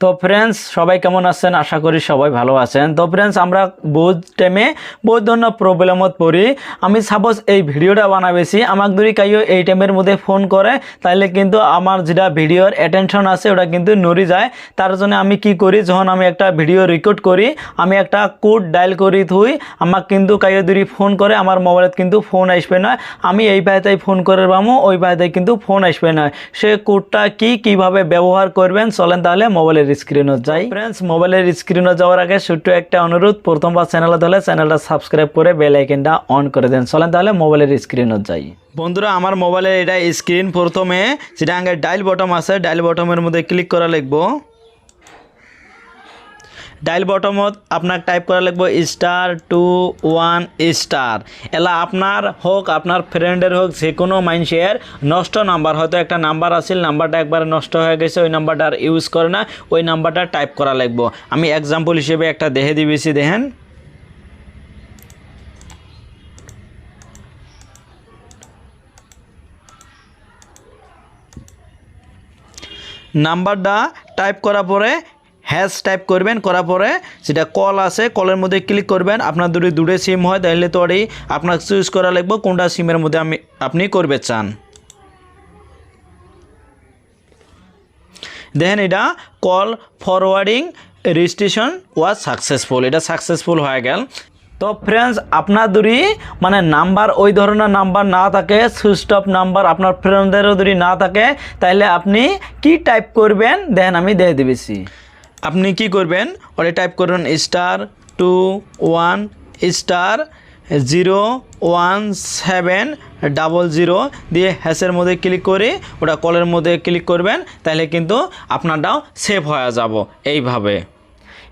তো ফ্রেন্ডস সবাই কেমন আছেন? আশা করি সবাই ভালো আছেন। তো ফ্রেন্ডস আমরা বহুত টাইমে বহুত ধরনের প্রবলেমত পড়ি। আমি সাপোজ এই ভিডিওটা বানাবেছি, আমাকে যদি কাইও এই টাইমের মধ্যে ফোন করে তাহলে কিন্তু আমার যেটা ভিডিওর অ্যাটেনশন আছে ওটা কিন্তু নড়ে যায়। তার জন্য আমি কি করি, যখন আমি একটা ভিডিও রেকর্ড করি আমি একটা কোড ডায়াল করি থুই, আমাকে কিন্তু কাইও যদি ফোন করে আমার মোবাইলত কিন্তু ফোন আসবে না। আমি এই পাইতেই ফোন করে পাবো, ওই পাইতেই কিন্তু ফোন আসবে না। সে কোডটা কিভাবে ব্যবহার করবেন চলেন তাহলে মোবাইলের স্ক্রিনে যাই। ফ্রেন্ডস মোবাইলের স্ক্রিনে যাওয়ার আগে ছোট্ট একটা অনুরোধ, প্রথমবার চ্যানেলে ধরলে চ্যানেলটা সাবস্ক্রাইব করে বেল আইকনটা অন করে দেন। চলেন তাহলে মোবাইলের স্ক্রিনে যাই। বন্ধুরা আমার মোবাইলের এটা স্ক্রিন, প্রথমে যেটা আগে ডায়াল বটম আছে ডায়াল বটমের মধ্যে ক্লিক করা লিখবো। ডায়াল বটমত আপনার টাইপ করা লিখবো *21*। এলা আপনার হোক আপনার ফ্রেন্ডের হোক যে কোনো মানুষের নষ্ট নাম্বার, হয়তো একটা নাম্বার আছিল নাম্বারটা একবার নষ্ট হয়ে গেছে, ওই নাম্বারটা আর ইউজ করে না, ওই নাম্বারটা টাইপ করা লিখবো। আমি এক্সাম্পল হিসেবে একটা দেখে দিবেছি, দেখেন নাম্বারটা টাইপ করার পরে হ্যাশ টাইপ করবেন, করার পরে যেটা কল আছে কলের মধ্যে ক্লিক করবেন। আপনার দুটো সিম হয় তাহলে তো আপনার চুজ করা লাগবে কোনটা সিমের মধ্যে আপনি করবে চান। দেখেন এটা call forwarding registration was successful, এটা সাকসেসফুল হয়ে গেল। তো ফ্রেন্ডস আপনার যদি মানে নাম্বার ওই ধরনের নাম্বার না থাকে, সুইচ অফ নাম্বার আপনার ফ্রেন্ডদেরও যদি না থাকে তাহলে আপনি কি টাইপ করবেন দেখেন আমি দেখে দিবেছি। আপনি কি করবেন, ওটা টাইপ করবেন *21*01700 দিয়ে হ্যাশের মধ্যে ক্লিক করে ওটা কলের মধ্যে ক্লিক করবেন, তাহলে কিন্তু আপনারটাও সেভ হয়ে যাব। এইভাবে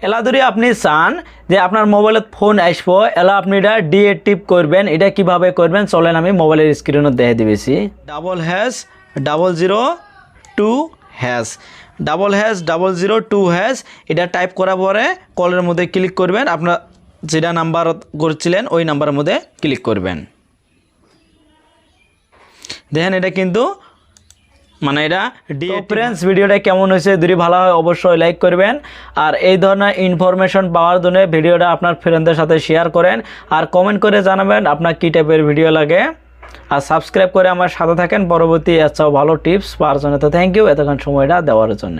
এলা ধরে আপনি চান যে আপনার মোবাইলত ফোন আসবো, এলা আপনি এটা ডিএক্টিভ করবেন। এটা কিভাবে করবেন চলেন আমি মোবাইলের স্ক্রিনে দেখে দিবেছি। #002# এটা টাইপ করার পরে কলের মধ্যে ক্লিক করবেন, আপনার যেটা নাম্বার করছিলেন ওই নাম্বারের মধ্যে ক্লিক করবেন। দেখেন এটা কিন্তু মানে এটা ফ্রেন্ডস ভিডিওটা কেমন হয়েছে যদি ভালো হয় অবশ্যই লাইক করবেন, আর এই ধরনের ইনফরমেশন পাওয়ার জন্য ভিডিওটা আপনার ফ্রেন্ডদের সাথে শেয়ার করেন, আর কমেন্ট করে জানাবেন আপনার কী টাইপের ভিডিও লাগে, আর সাবস্ক্রাইব করে আমার সাথে থাকেন পরবর্তী এছাড়াও ভালো টিপস পাওয়ার জন্য। তো থ্যাংক ইউ এতক্ষণ সময়টা দেওয়ার জন্য।